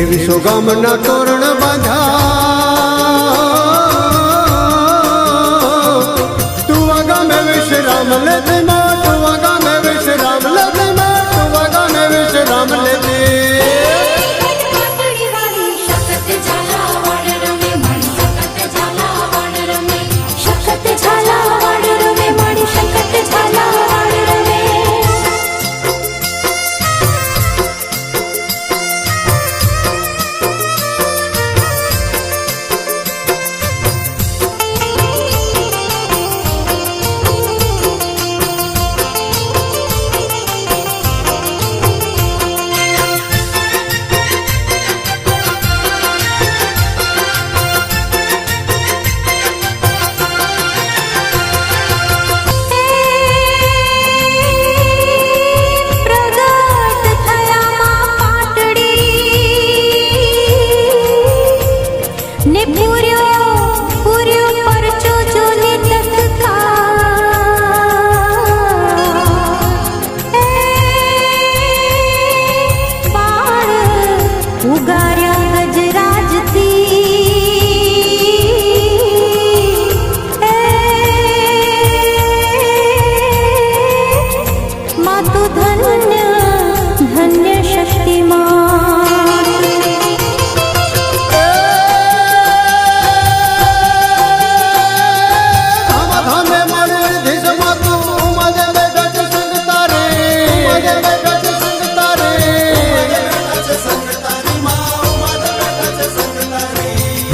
ત્રેવીસો ગામના તોરણ બાંધ્યા તુવા ગામે વિશ્રામ લેતી માં તુવા ગામે વિશ્રામ લેતી માં તુવા ગામે વિશ્રામ લેતી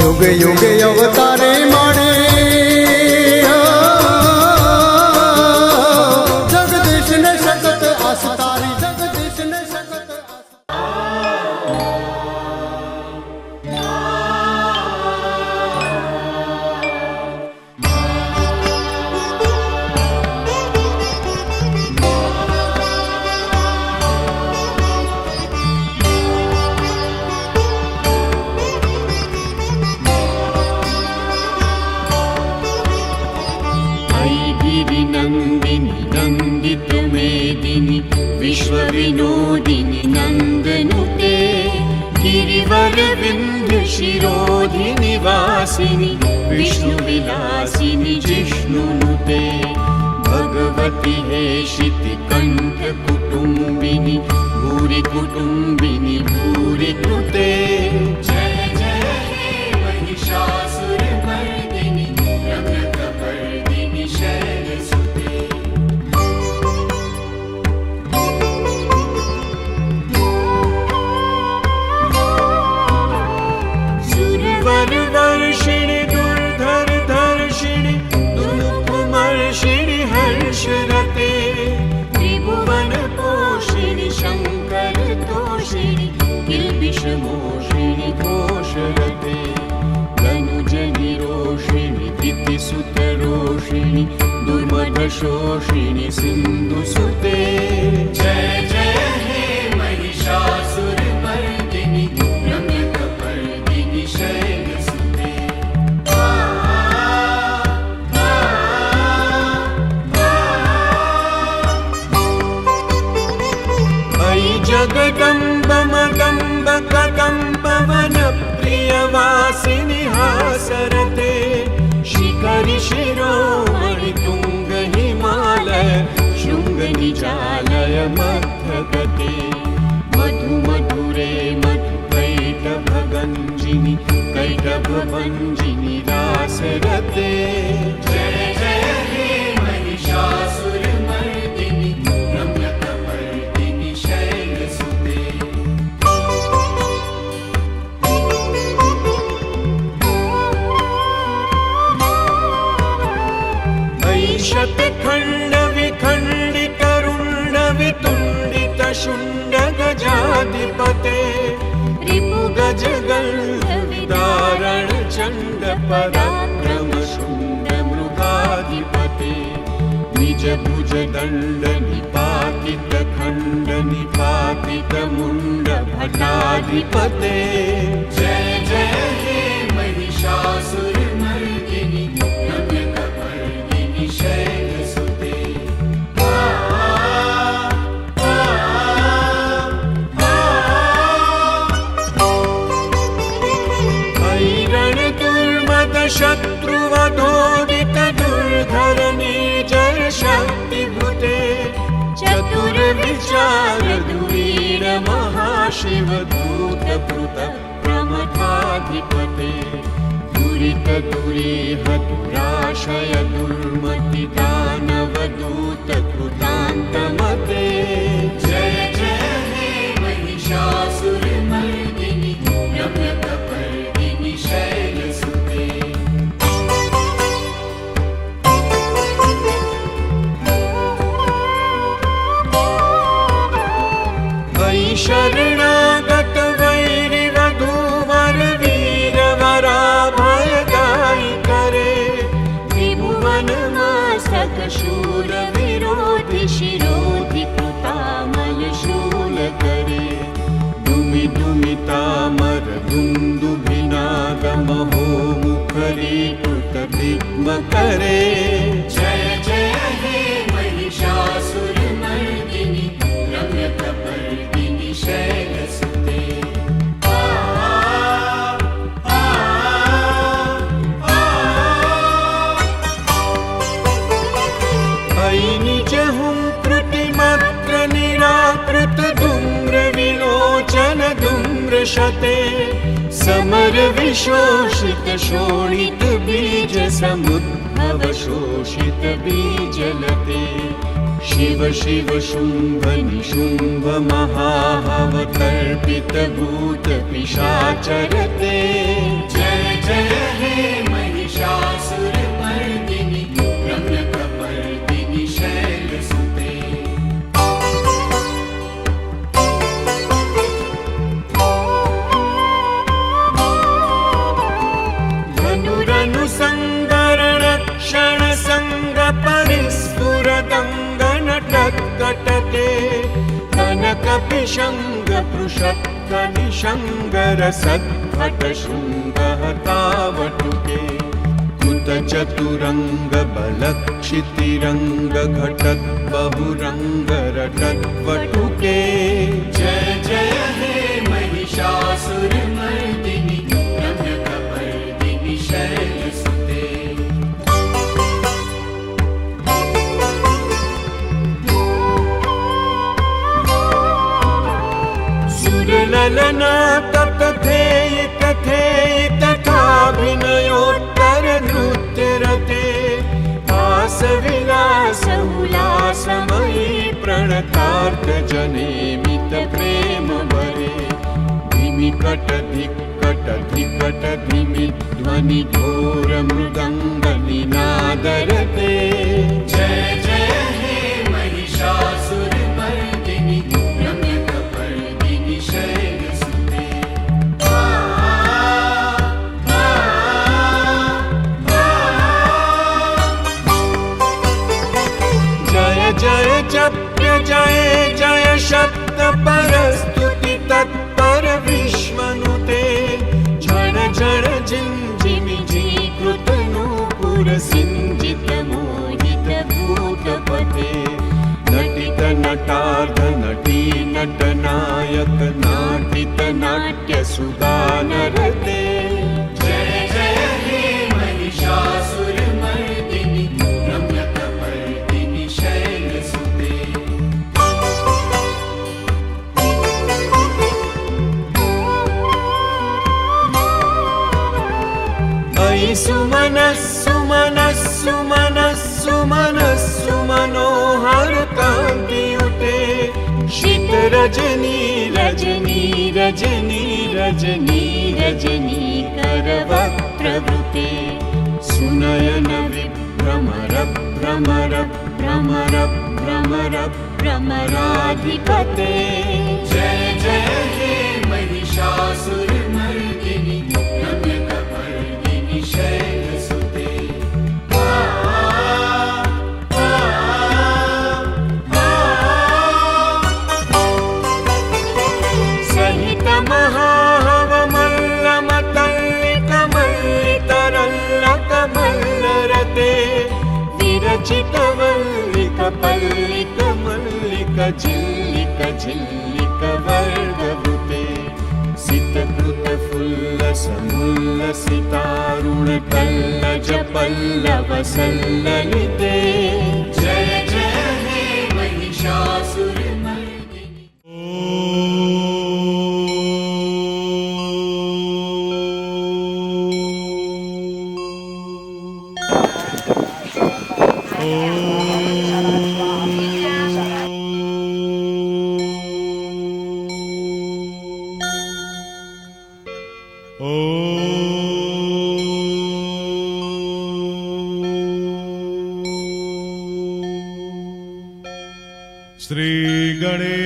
युगे युगे अवतारे माणे जगदीश ने शकत आस्तारी जगदीश ने शकत विश्व विनोदिनी नंदनुते गिरिवर विंध्य शिरोधिनी वासिनी विष्णु विलासिनी जिष्णुनुते भगवती हेशिति कंठ कुटुंबिनी भूरि कुटुंबिनी भूरि कृते जय जय हे महिषासुरमर्दिनी रम्यकपर्दिनी शैलसुते वर्षिणि दुर्धर धर्षिणि दुर्मुखमर्षिणि हर्षरते त्रिभुवन पोषिणि शंकर तोषिणि किल्बिषमोषिणि घोषरते तनुजनि रोषिणि दितिसुतरोषिणि दुर्मदशोषिणि सिन्धुसुते जय जय हे महिषासुरमर्दिनि रम्यकपर्दिनि शैलसुते अयि जगदम्ब मदम्ब कदम्ब वन प्रियवासिनि हासरते शिखरि शिरोमणि तुंग हिमालय शृंग निजालय मध्यगते मधु मधुरे मधु कैटभगञ्जिनि कैटभभञ्जिनि रासरते जय जय हे महिषासुरमर्दिनि रम्यकपर्दिनि शैलसुते अयि शतखण्ड विखण्डित रुण्ड वितुण्डित शुण्ड गजाधिपते रिपु गज गन्ध विदारण चण्ड पराक्रम शुण्ड मृगाधिपते निज भुज दण्ड निपातित खण्ड निपातित मुण्ड भटाधिपते जय जय हे महिषासुरमर्दिनि रम्यकपर्दिनि शैलसुते शत्रुवधोदित दुर्धरणे जर शक्तिभूते चतुर्विचार दुरीर महाशिवदूत कृत प्रमथाधिपते दुरित दुरीह दुराशय दुर्मति दानवदूत कृतान्तमते जय जय हे महिषासुरमर्दिनि रम्यकपर्दिनि शैलसुते अयि शरणागत वैरिवधूवर वीरवराभयदायि करे त्रिभुवन मास्तक शूल विरोधि शिरोधि कृतामल शूल करे दुमि दुमितामर दुन्दुभिनादमहो मुखरी कृत दिग्म करे जय जय हे महिषासुरमर्दिनि रम्यकपर्दिनि शैलसुते अयि निज हुं कृतिमात्र निराकृत धूम्र विलोचन धूम्रशते समर विशोषित शोणित बीज समुद्भव शोषित बीजलते शिव शिव शुम्भ निशुम्भ महाहवतर्पित भूत पिशाचरते जय जय हे महिषासुरमर्दिनि रम्यकपर्दिनि शैलसुते धनुरनुसङ्गरणक्षण सङ्ग परिस्फुरदङ्गनटत्कटके कनकपिशङ्ग पृषत्कनिशङ्गरसद्घटशृङ्गहतावटुके कुतचतुरङ्ग बलक्षितिरङ्ग घटत् बहुरङ्ग रटद्वटुके जय जय हे महिषासुरमर्दिनि रम्यकपर्दिनि शैलसुते सुरललना तथेय तथेय तथाभिनयोत्तर नृत्यरते हासविलास उल्लासमयी प्रणतार्थ जनेमित प्रेम भरे धिमिकट धिक्कट धिकट धिमि ध्वनि घोर मृदङ्ग निनादरते जय जय हे महिषासुरमर्दिनि रम्यकपर्दिनि शैलसुते जय जय जप्य जय जय शब्द परस्तुति तत्पर विश्वनुते झण झण झिञ्झिमि जीकृत नूपुर सिञ्जित मोहित भूतपते नटित नटार्ध नटी नटनायक नाटित नाट्य सुगानरते जय जय हे महिषासुरमर्दिनि रम्यकपर्दिनि शैलसुते अयि सुमनः सुमनः सुमनः सुमनः सुमनोहर कान्तियुते शीत रजनी रजनी रजनी रजनी रजनी करवक्त्रवृते सुनयन विभ्रमर भ्रमर भ्रमर भ्रमर भ्रमराधिपते जय जय हे महिषासुरमर्दिनि रम्यकपर्दिनि शैलसुते सहित महाहवमल्लमतल्लिकमल्लितरल्लकमल्लरते विरचित वल्लिक पल्लिक मल्लिक झिल्लिक झिल्लिक वर्गवृते सितकृत फुल्ल उल्लसितारुणतल्लज पल्लवसल्ललिते जय जय हे महिषासुरमर्दिनि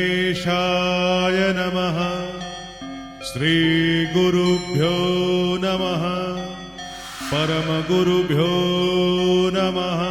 श्रीगणेशाय नमः श्रीगुरुभ्यो नमः परमगुरुभ्यो नमः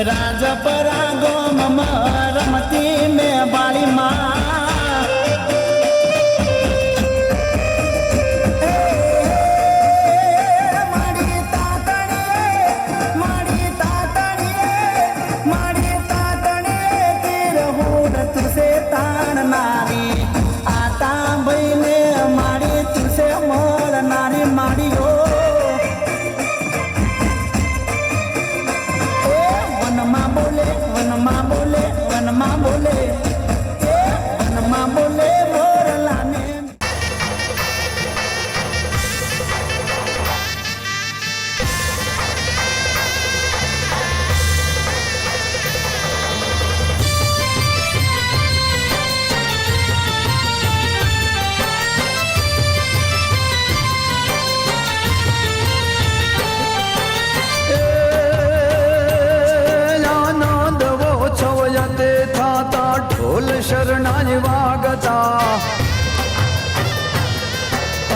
રાજપરા ગોમમાં રમતી મેં બાળીમાં મારી તાતણીએ તીર હોડ તુસે તાણનારી આતા ભાઈને મારી તુસે મોરનારી માડીઓ વનમાં બોલે વનમાં બોલે વનમાં બોલે વનમાં બોલે મોરલાને ઢોલ શરણાઈ વાગતા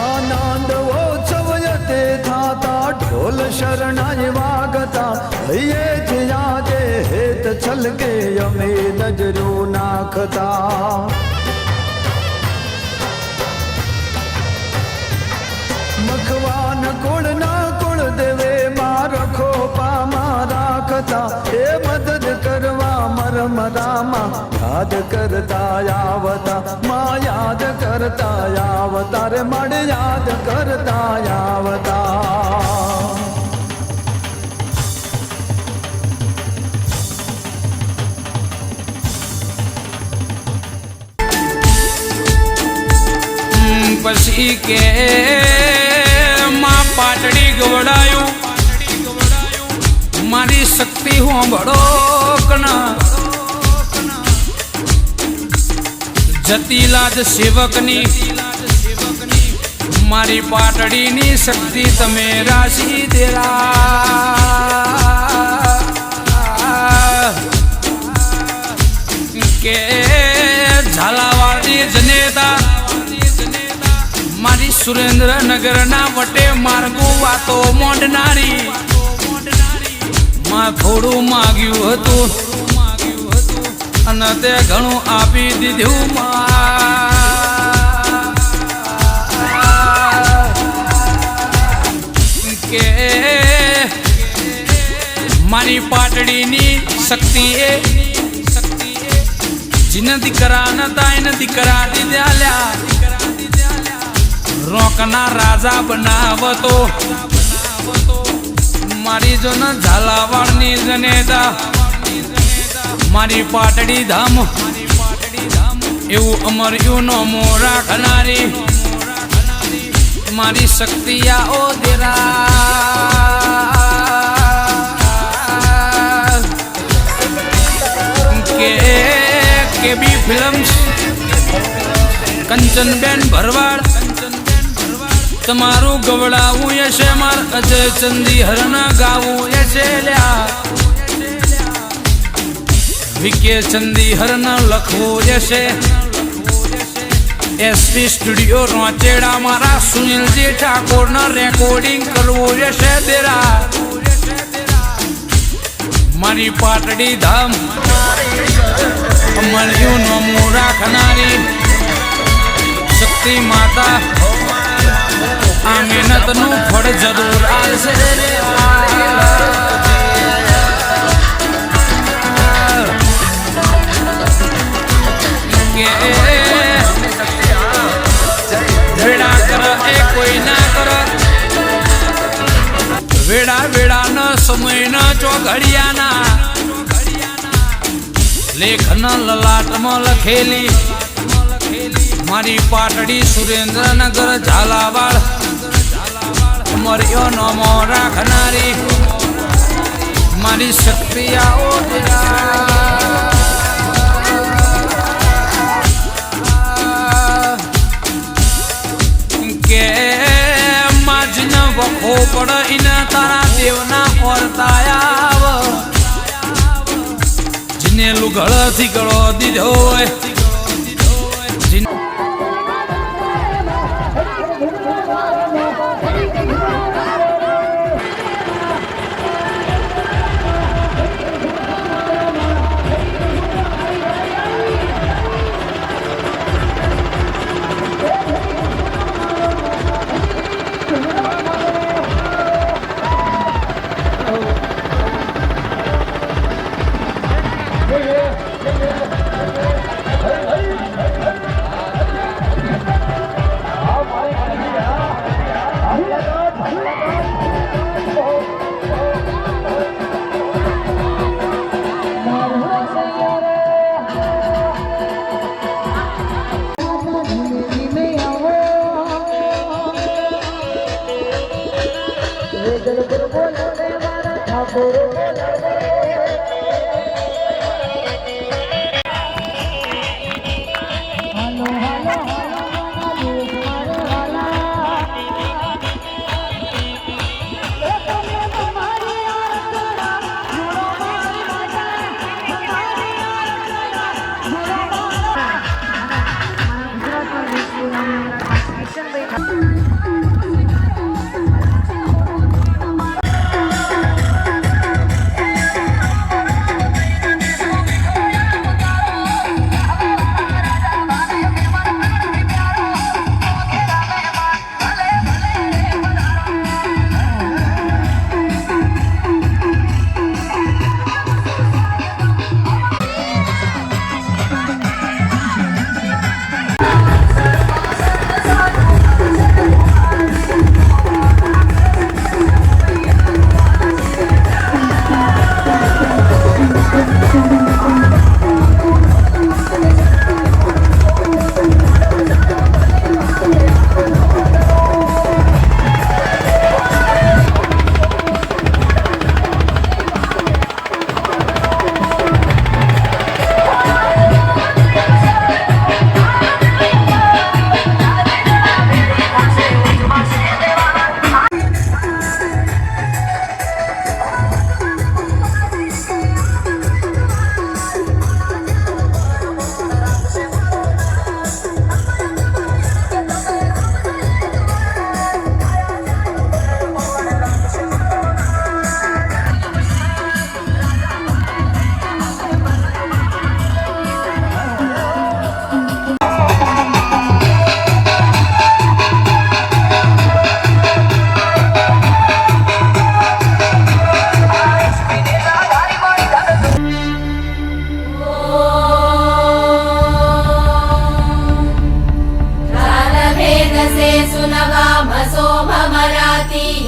આનંદ ઉત્સવ તે થાતા ઢોલ શરણાઈ વાગતા હૈયે જ્યાં હેત છલકે અમે નજરો નાખતા મખવાન કુળ ના કુળ દેવે મારખો પામા રાખતા એ મદદ કરવા મરમરામાં યાદ કરતા આવતા માં યાદ કરતા આવતા રે મળ યાદ કરતા આવતા પછી કે માં પાટડી ગવડાયું મારી શક્તિ હોંભળો કના જતીલાદ સેવકની મારી પાટડીની શક્તિ તમે રાશી દેરા કે ઝાલાવાડી જનેતા મારી સુરેન્દ્રનગરના વટે માર્ગો વાતો મોંડનારી માં થોડું માગ્યું હતું અને તે ઘણું આપી દીધું કે મારી પાટડીની શક્તિએ જીને દીકરા નતા એને દીકરા દીધા રોકના રાજા બનાવતો મારી જો ન ઝાલાવાડની જનેતા મારી પાટડી ધામ એવું અમર્યું નો મોરા ખનારી મારી શક્તિ આઓ દેરા કે બી ફિલ્મ્સ કંચનબેન ભરવાડ તમારું ગવડાવું યશે માર અજય ચંદી હરના ગાવું યશે લ્યા વિકે ચંદી હરના લખવું યશે એસપી સ્ટુડિયો રોચેડા મારા સુનિલજી ઠાકોરના રેકોર્ડિંગ કરવું યશે દેરા મારી પાટડી ધામ મળ્યું નમું રાખનારી શક્તિ માતા આ મહેનતનું ફળ જરૂર આવશે વેડા કર એ કોઈ ના કર વેડા વેડા ન સમય ન ચોઘડિયાના લેખન લલાટમાં લખેલી મારી પાટડી સુરેન્દ્રનગર ઝાલાવાડ મર્યો નમો રાખનારી મારી શક્તિ આવો કે માજન વખો પડ ઇના તારા દેવના ઓરતાયા જીને લુગળથી ગળો દીધો હોય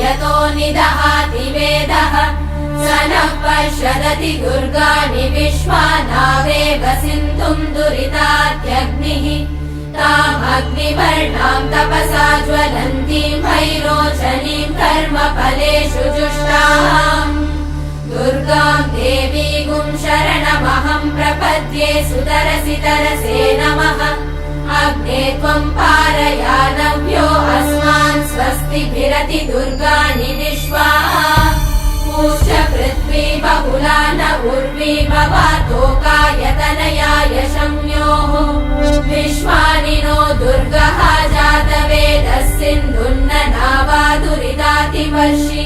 यतो निदहाति वेदः स नः पश्यदति दुर्गाणि विश्वानावेव सिन्धुम् दुरितात्यग्निः तामग्निवर्णाम् तपसा ज्वलन्तीम् भैरोचनीम् कर्मफलेषु जुष्टाम् दुर्गाम् देवीगुम् शरणमहम् प्रपद्ये सुतरसि तरसे नमः अग्ने त्वम् पारयानव्यो अस्मान् स्वस्तिभिरति दुर्गाणि विश्वा पूष्य पृथ्वी बहुला न उर्वी भवातोकायतनयाय शम्योः विश्वानि नो दुर्गः जातवेदः सिन्धुन्न नावादुरितातिवर्षि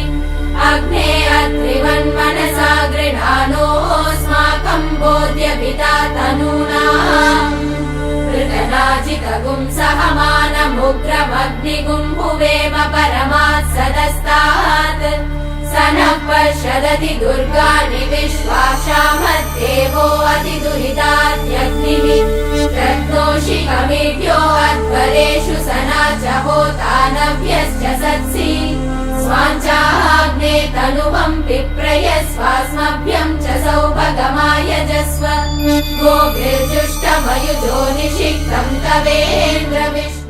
अग्ने अत्रिवन्मनसा गृहाणोऽस्माकम् बोध्यभिता तनूना ऋतनाजितगुम् सहमानमुग्रमग्निगुम् भुवेम परमात् सदस्तात् स नः पश्यदति दुर्गाणि विश्वाक्षामद्देवो अतिदुरितात्यग्निः रत्नोषिकमिभ्यो अध्वरेषु सना च होतानव्यश्च सत्सि स्वाञ्चाग्ने तनुवम् पिप्रयस्वास्मभ्यम् च सौभगमायजस्व गोभिर्जुष्टमयुजो निषिक्तम् तवेन्द्र विष्णु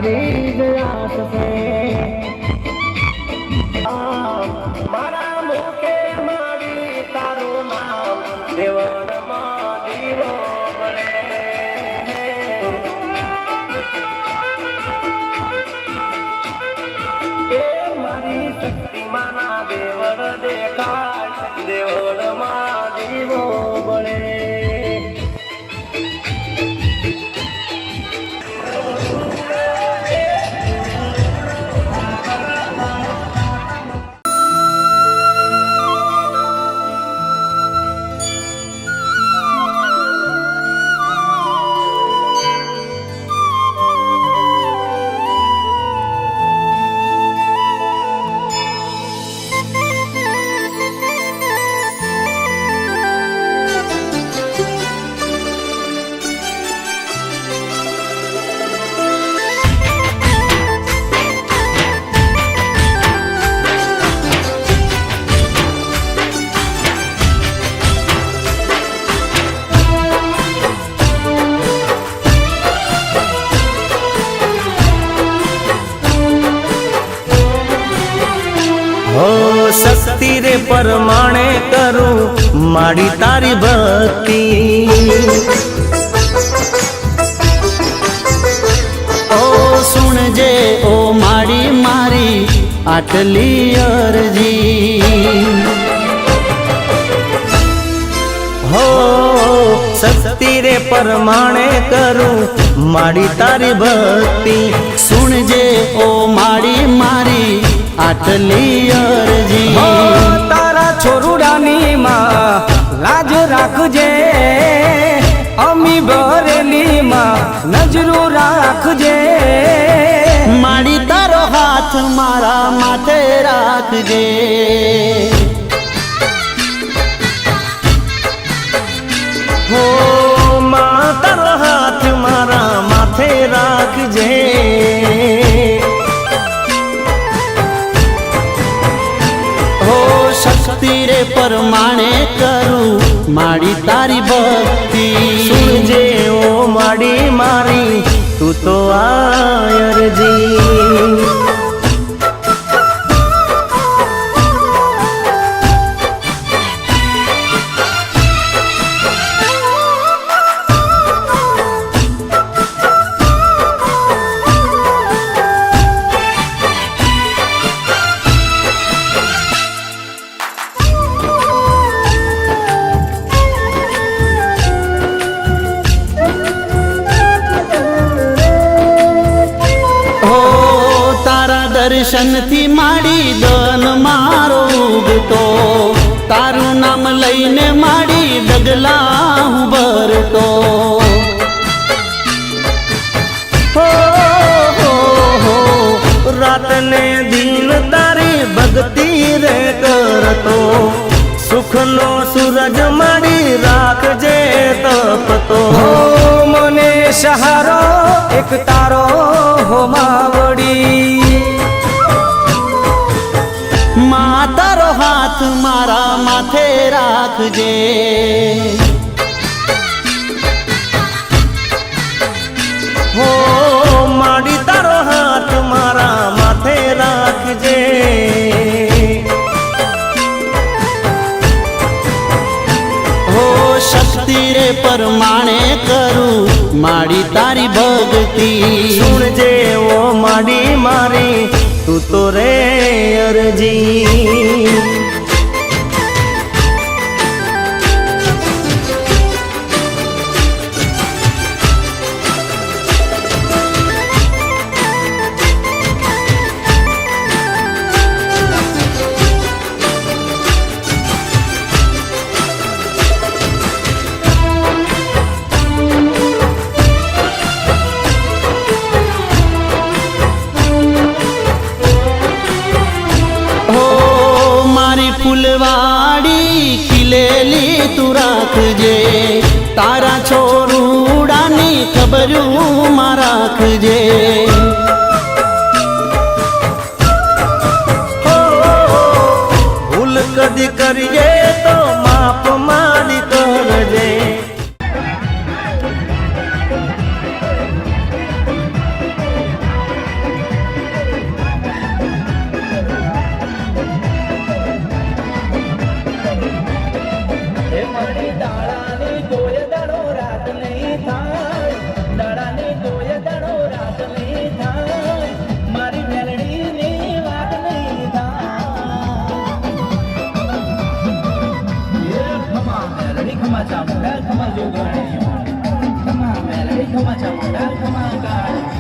તારી જ આસ છે મારા મુખે મારી તારું નામ દેવળમાં દીવો બળે એ મારી શક્તિ માના દેવળ દેખાય દેવળમાં દીવો બળે શક્તિ રે પરમાણે કરું મારી તારી ભક્તિ ઓ સુણજે ઓ મારી મારી આટલી અરજી હો શક્તિ રે પરમાણે કરું મારી તારી ભક્તિ સુણજે ઓ મારી મારી આટલી અરજી તારા છોરુડાની માં લાજ રાખજે અમી બરેલી માં નજરો રાખજે મારી તારો હાથ મારા માથે રાખજે હો માં તારો હાથ મારા માથે રાખજે શક્તિ રે પરમાણે કરું મારી તારી ભક્તિ સુનજે ઓ માડી મારી તું તો આયરજી દર્શન થી માડી દન મારો ઉગતો તારું નામ લઈને માડી ડગલા ભરતો હો રાત ને દિન તારી ભક્તિ રે કરતો સુખનો સૂરજ માડી રાખજે તપતો મને સહારો એક તારો હો માવડી તારો હાથ મારા માથે રાખજે હો માડી તારો હાથ મારા માથે રાખજે હો શક્તિ રે પરમાણે કરું માડી તારી ભક્તિ સુણજે ઓ માડી મારી તું તો રે અરજી ફૂલવાડી ખીલેલી તું રાખજે તારા છોરુડાની ખબરું માં રાખજે ભૂલ કદી કરીએ તો માફ માડી કરજે ચામુંડા ખમા જોગણી ખમા મેલડી ખમા ચામુંડા ખમા કાળી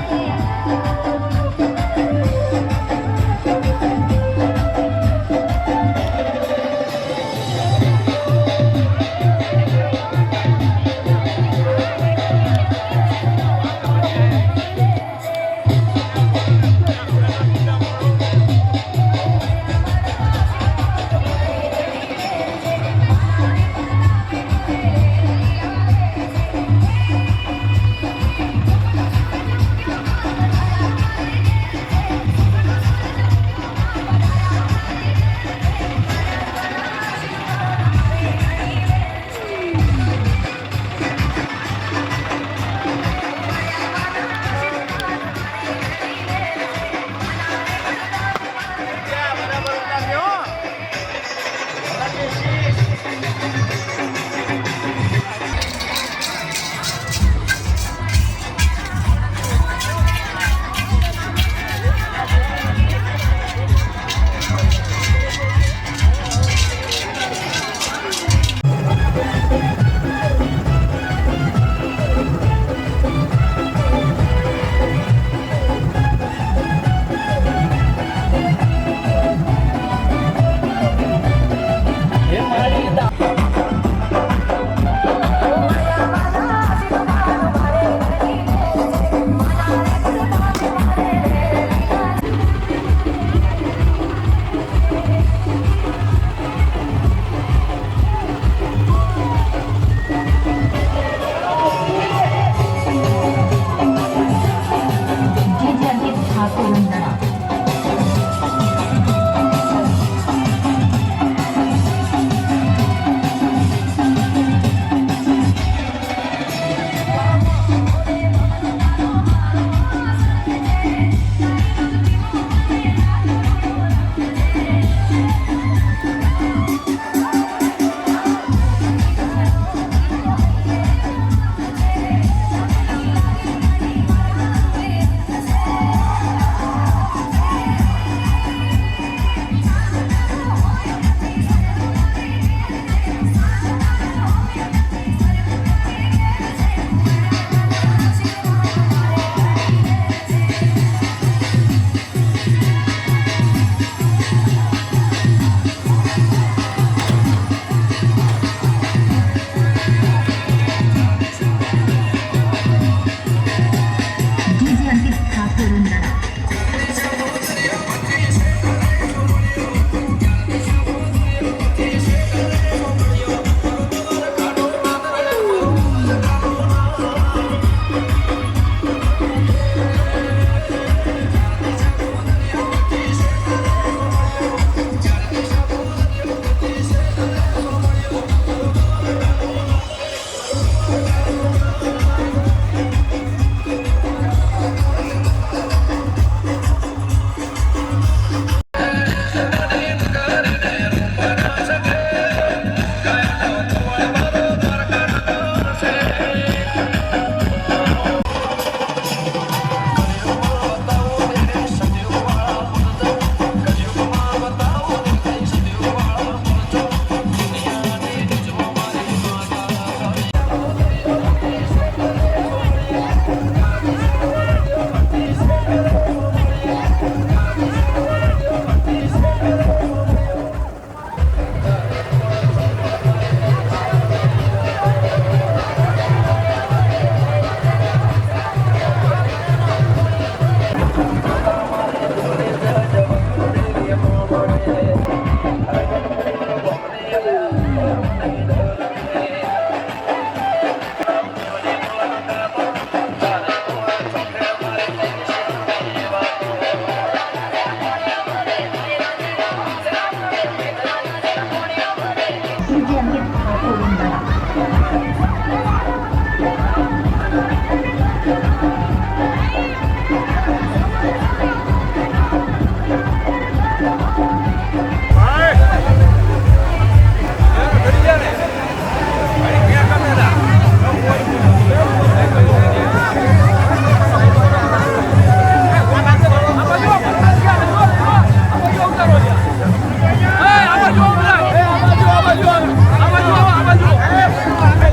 આમાં જો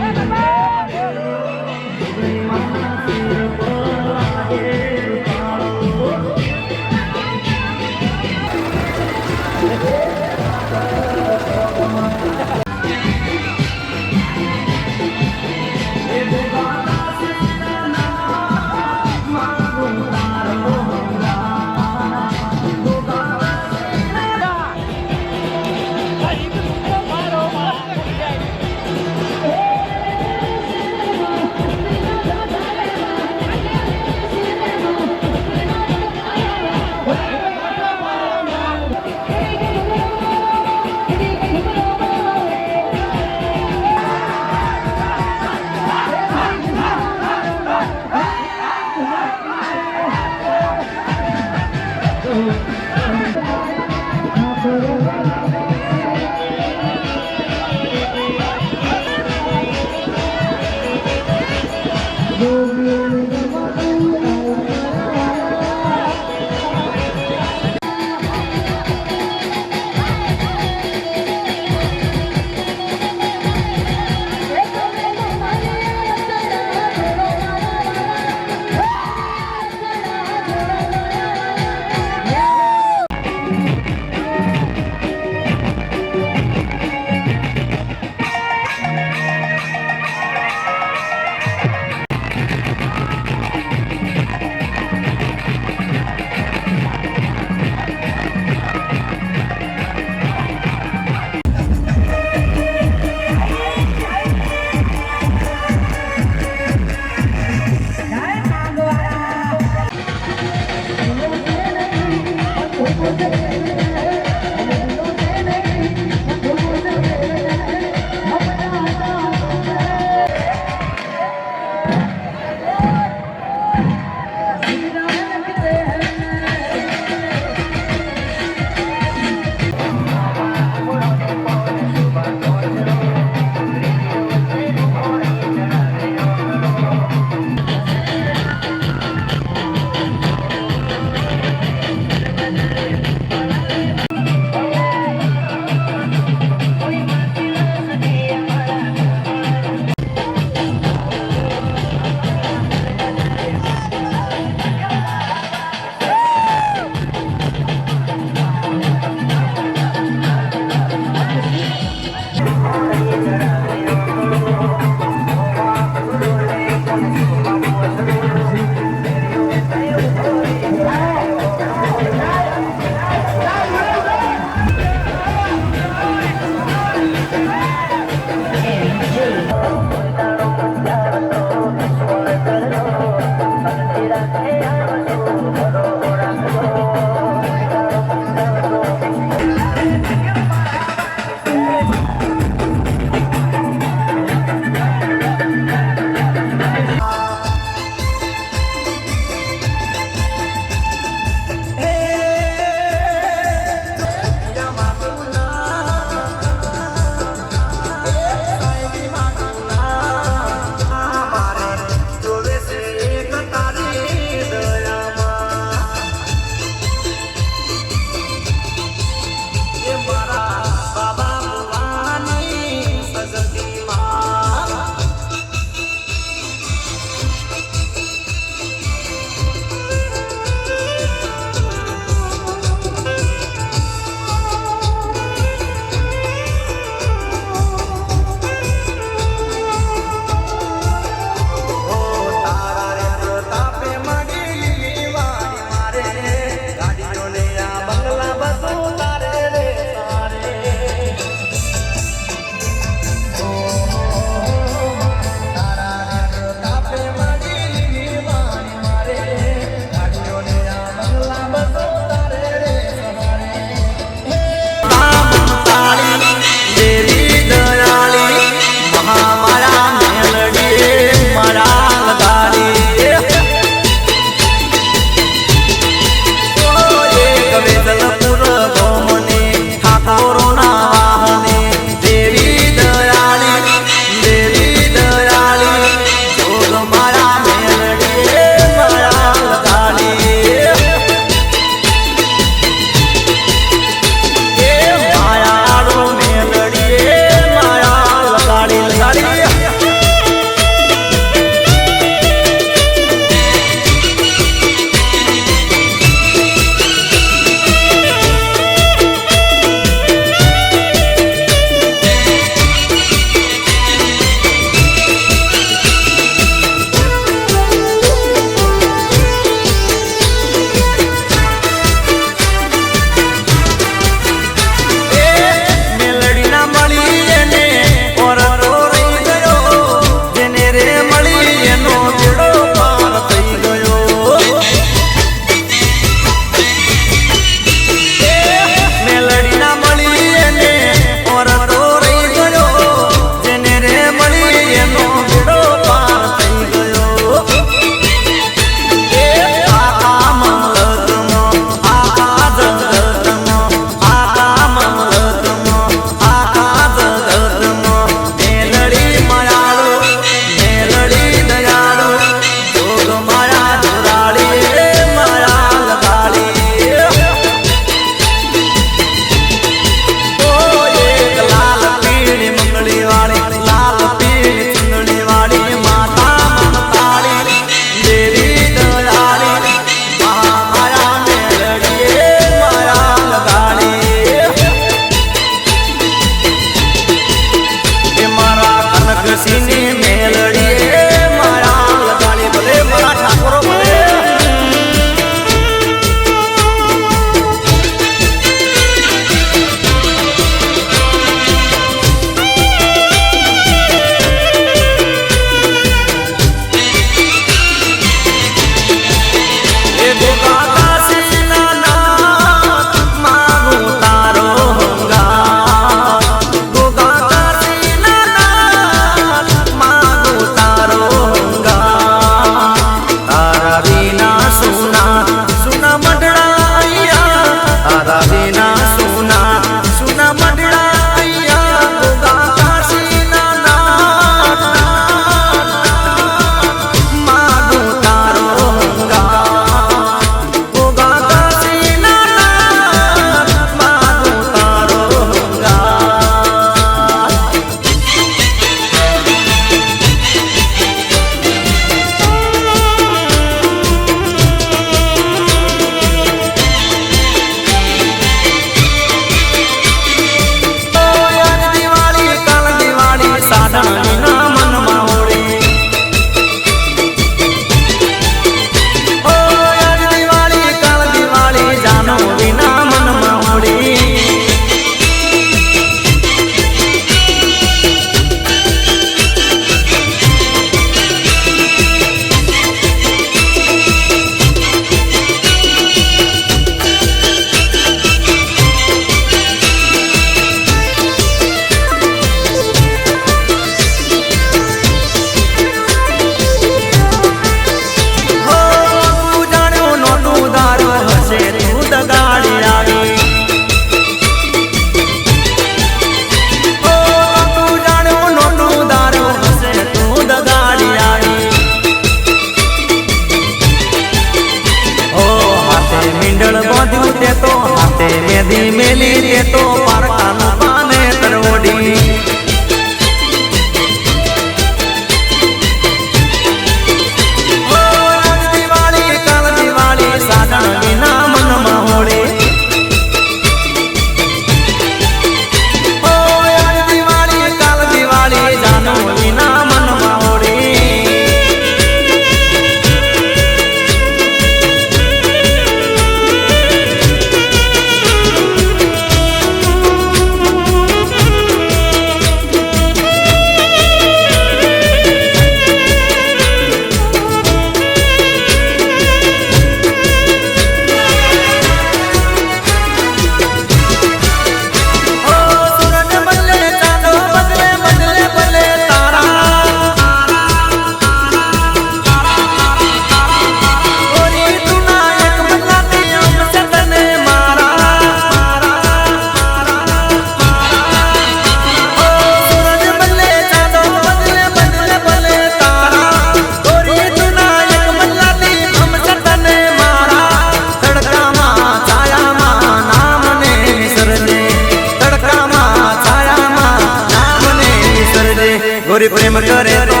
પ્રેમ કરે તો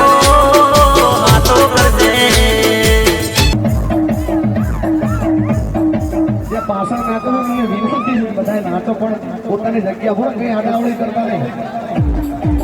હાથો કરજે. જે પાછળ નાચો છો મને વિનંતી છે બધા નાચો પણ પોતાની જગ્યા પર કઈ આડાવડી કરતા નહીં.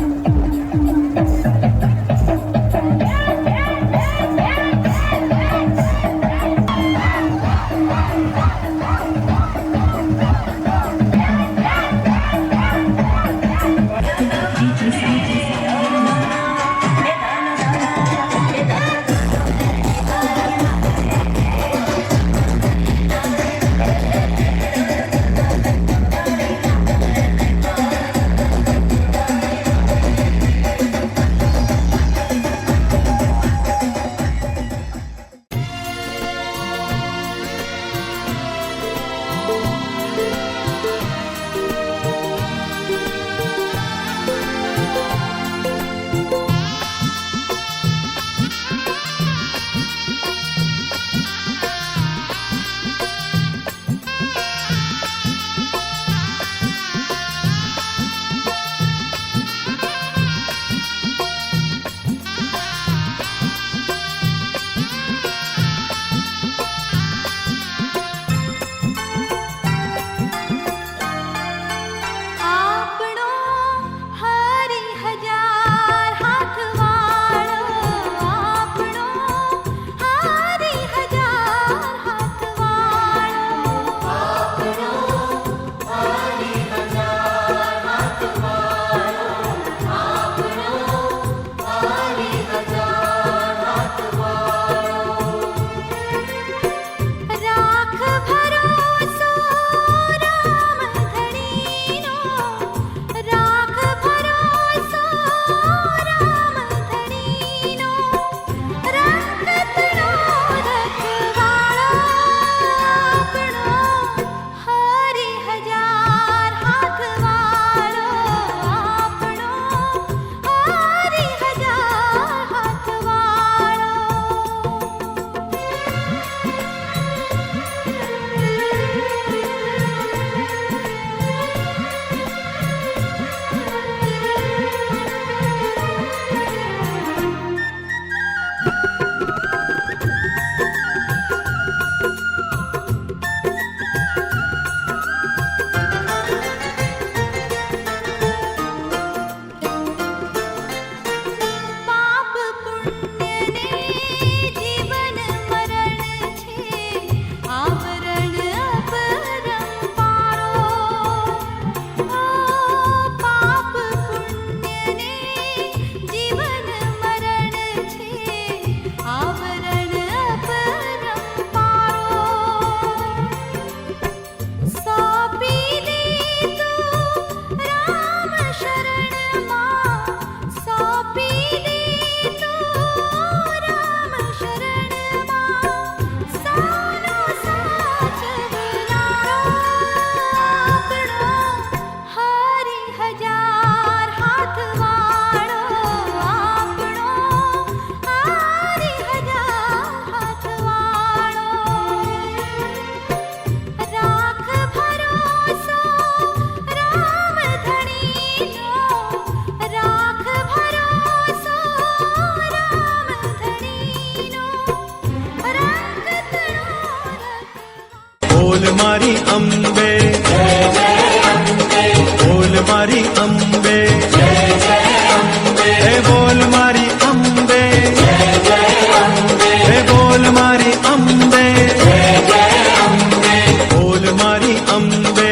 બોલ મારી અંબે બોલ મારી અંબે હે બોલ મારી અંબે હે બોલ મારી અંબે બોલ મારી અંબે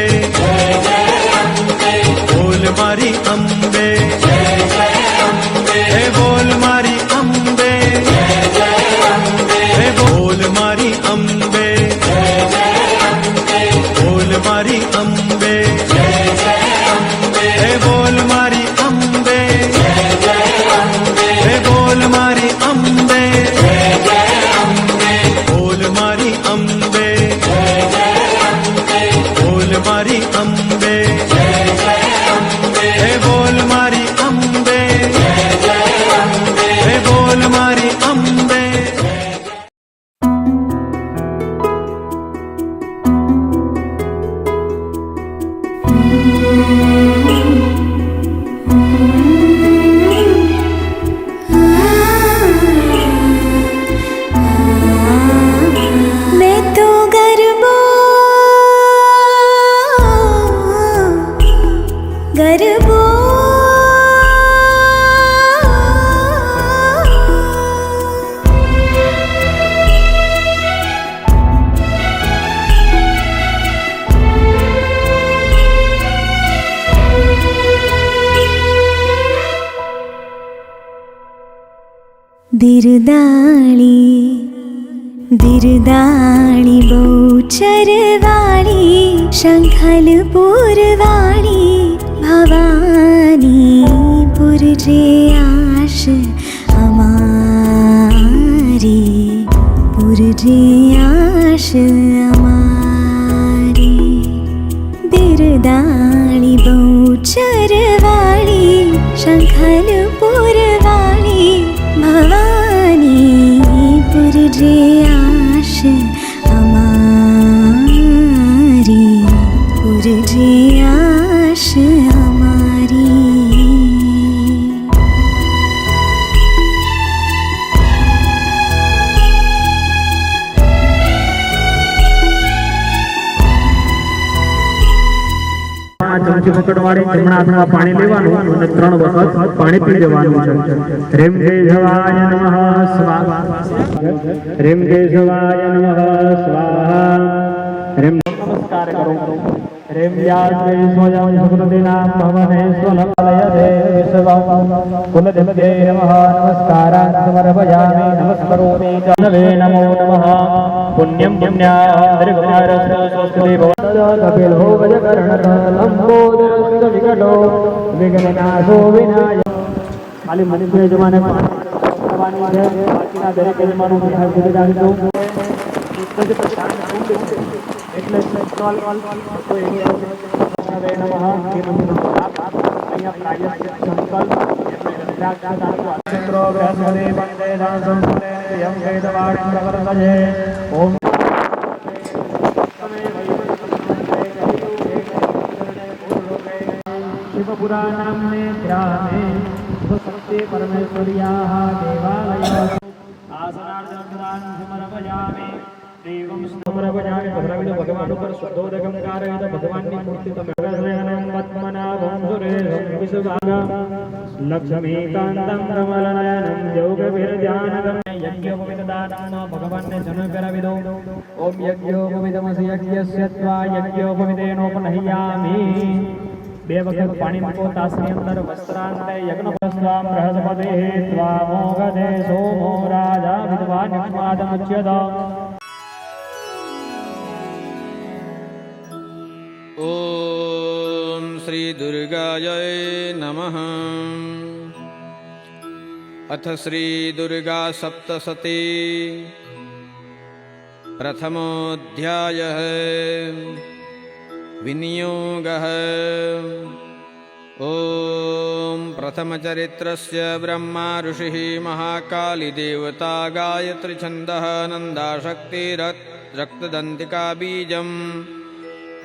બોલ મારી અંબે હે બોલ મારી અંબે હે બોલ મારી અંબે બોલ મારી દિરદાળી દિરદાળી બહુચરવાળી શંખલપુરવાળી ભવાની પુરજે આશ અમારી પુરજે આશ અમારી દિરદાળી બહુચરવાળી શંખલપુરવાળી ભવાની પુરજે આશ અમારી પુરજે આશ અમારી ચમચી પકડવાળી જમણા હાથમાં પાણી લેવાનું અને 3 વખત પાણી પી લેવાનું છે. રેમ કેશવાય નમઃ સ્વાહા. રેમ કેશવાય નમઃ સ્વાહા. રેમ નમસ્કાર કરો. રેમ યાત્રે સ્વયં સુકૃતિનામ ભવને સ્વલલયતે વિશ્વં કુલદેવતે નમઃ નમસ્કારાન સમર્પયામિ નમસ્કરોમિ ચ નવે નમો નમઃ. પુણ્યમ પુણ્યા દીર્ઘાયુષ્ય સંસ્કૃતિ કપિલ ભોજ કર્ણક લંબોદરસ્ત વિકટો વિઘ્નનાશો વિનાય. ખાલી મનુષ્ય યજમાને કરવાની છે, બાકીના દરેક યજમાનો નિહાળ કરી રાખજો. એટલે સ્ટોલ તો એની હવે નમઃ એ મંદિરનો લાભ અહીંયા પ્રાયશ્ચિત સંકલ્પ ચંદ્રો બૃહસ્પતિ વંદે દાસં યમ વેદવાણિ પ્રવર્તજે. ઓમ शिवपुराणाम्ने ग्रामे उपसत्ते परमेश्वर्याः देवालयः आसनार्चनान् समर्पयामि. देवं समर्पयामि. भद्रविद भगवान पर शुद्धोदकं कारयित भगवानની મૂર્તિ તમે સ્નેહनं પદ્મનાભं સુરેશं વિશ્વભાગं લક્ષ્મીકાન્तं કમલનયनं યોગવિરધ્યાનગમ. યજ્ઞોપવિતદાનં ભગવાનને જન્મ કરાવી દો. ઓમ યજ્ઞોપવિતમસि યજ્ઞસ્ય ત્વા યજ્ઞોપવિતેનોપનહ્યામિ. 2 વખત પાણી મૂકો તાસની અંદર. વસ્ત્રાંતે યજ્ઞપસ્વામ બૃહસ્પતિ ત્વા મોગદે સોમો રાજા વિદ્વા નિષ્માદમુચ્યત. ઓમ શ્રી દુર્ગાય નમઃ. અથ શ્રી દુર્ગા સપ્તસતી પ્રથમોऽધ્યાયः विनियोगः. ॐ प्रथमचरित्रस्य ब्रह्मा ऋषिः महाकाली देवता गायत्री छन्दः नन्दाशक्तिरक्तदन्तिका बीजम्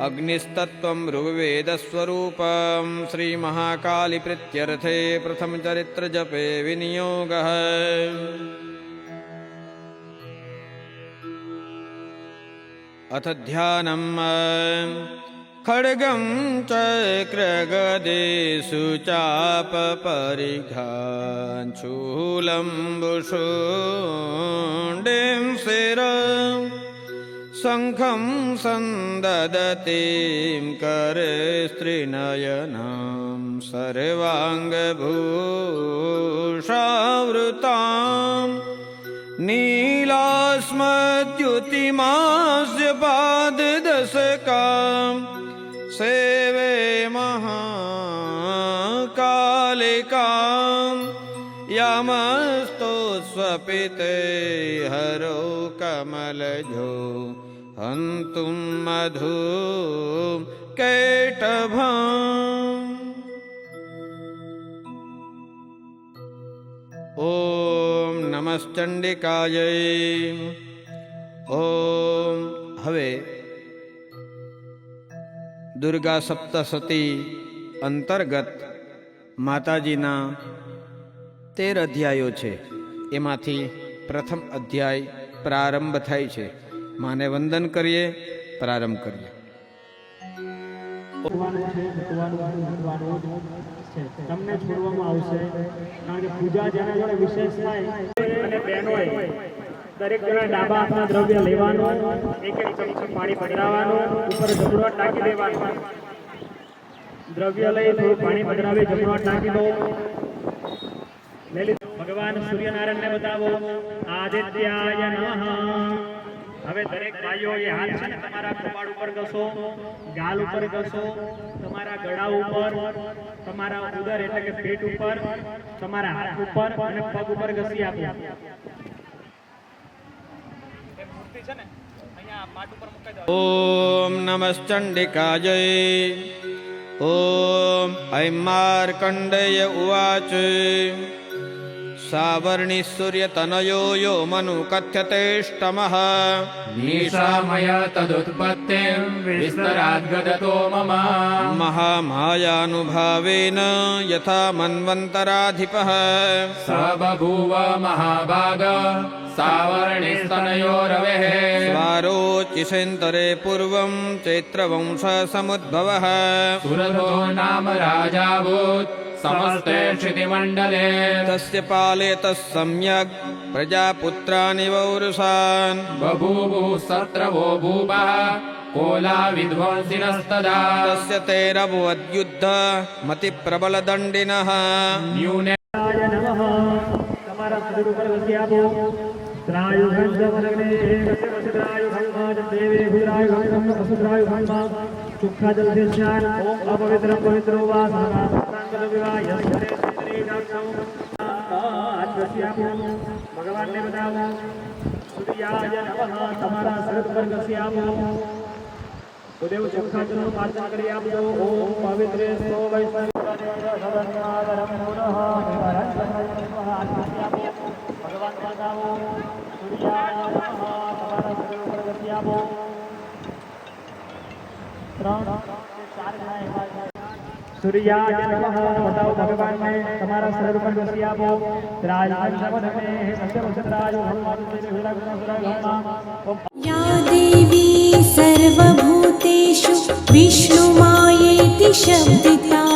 अग्निस्तत्त्वं ऋग्वेदस्वरूपं श्रीमहाकाली प्रीत्यर्थे प्रथमचरित्रजपे विनियोगः. अथ ध्यानम्. खड्गं चक्रगदेषु चापपरिघां शूलम्बुशुण्डिं शिरं शङ्खं सन्ददतीं करे स्त्रीनयनां सर्वाङ्गभूषावृताम् नीलास्मद्युतिमास्य पाददशकाम् सेवे महाकालिकाम् यामस्तो स्वपिते हरो कमलजो हन्तुं मधु कैटभम्. ઓમ નમશ્ચંડિકાય. ઓમ. હવે દુર્ગા સપ્તસતી અંતર્ગત માતાજીના 13 અધ્યાયો છે. એમાંથી પ્રથમ અધ્યાય પ્રારંભ થાય છે. માને વંદન કરીએ, પ્રારંભ કરીએ. તમને છોડવામાં આવશે, કારણ કે પૂજા જેના જોડે વિશેષ થાય અને બહેનોએ દરેક જણા ડાબા હાથમાં દ્રવ્ય લેવાનું, એક ચમચી પાણી પધરાવવાનું, ઉપર જમણો ટાંકી દેવાનું. દ્રવ્ય લઈ થોડું પાણી પધરાવી જમણો ટાંકી દો. લઈ લીધું. ભગવાન સૂર્યનારાયણને બતાવો. આદિત્યાય નમઃ. હવે દરેક ભાઈઓ એ હાથ છે ને તમારા કપાળ ઉપર ઘસો, ગાલ ઉપર ઘસો, તમારા ગળા ઉપર, તમારા ઉદર એટલે કે પેટ ઉપર, તમારા હાથ ઉપર અને પગ ઉપર ઘસી આપો. ઓમ નમશ્ચંડિકાય. ઓમ ઐં માર્કંડેય ઉવાચ. સાવર્ણિ સૂર્યતનયો યો મનુ કથ્યતેષ્ટમઃ. निशामय तदुत्पत्तिं विस्तराद्गदतो मम મહામાયાનુભાવેન યથા મન્વંતરાધિપઃ. स बभूव महाभाग सावर्णिस्तनयो रवेः स्वारोचिषेन्तरे पूर्वं चैत्रवंशसमुद्भवः. सुरथो नाम राजाभूत् समस्ते क्षितिमण्डले तस्य पाले तः सम्यग् प्रजापुत्राणि वौरुषान्. बभूवुः सत्रवो भूपः कोला विध्वंसिनस्तदा तस्य तैरभवद्युद्ध मतिप्रबलदण्डिनः. न्यूने નમઃ. તમારા શરીર ઉપર ઘસી આપો. ત્રાયુગંધમનગ્ને વસિત્રાયુગંધ દેવે ભૂરાયુગંધ વસુત્રાયુગંધ ચોખ્ખા જલથી સ્નાન. ઓમ અપવિત્ર પવિત્રો વા સર્વાંગલ વિવાહ યસ્મરે સુંદરી નામ. હાથ ઘસી આપો. ભગવાનને બતાવો. સૂર્યાય નમઃ. તમારા શરીર ઉપર ઘસી આપો. ઉદેવ ચોખ્ખા જલનું પાચન કરી આપજો. ઓમ પવિત્રે સો વૈષ્ણવ સૂર્યાય નમઃ. બતાવો ભગવાનને તમારા શરીર ઉપર ઘસી આપો. या देवी सर्वभूतेषु विष्णुमायेति शब्दिता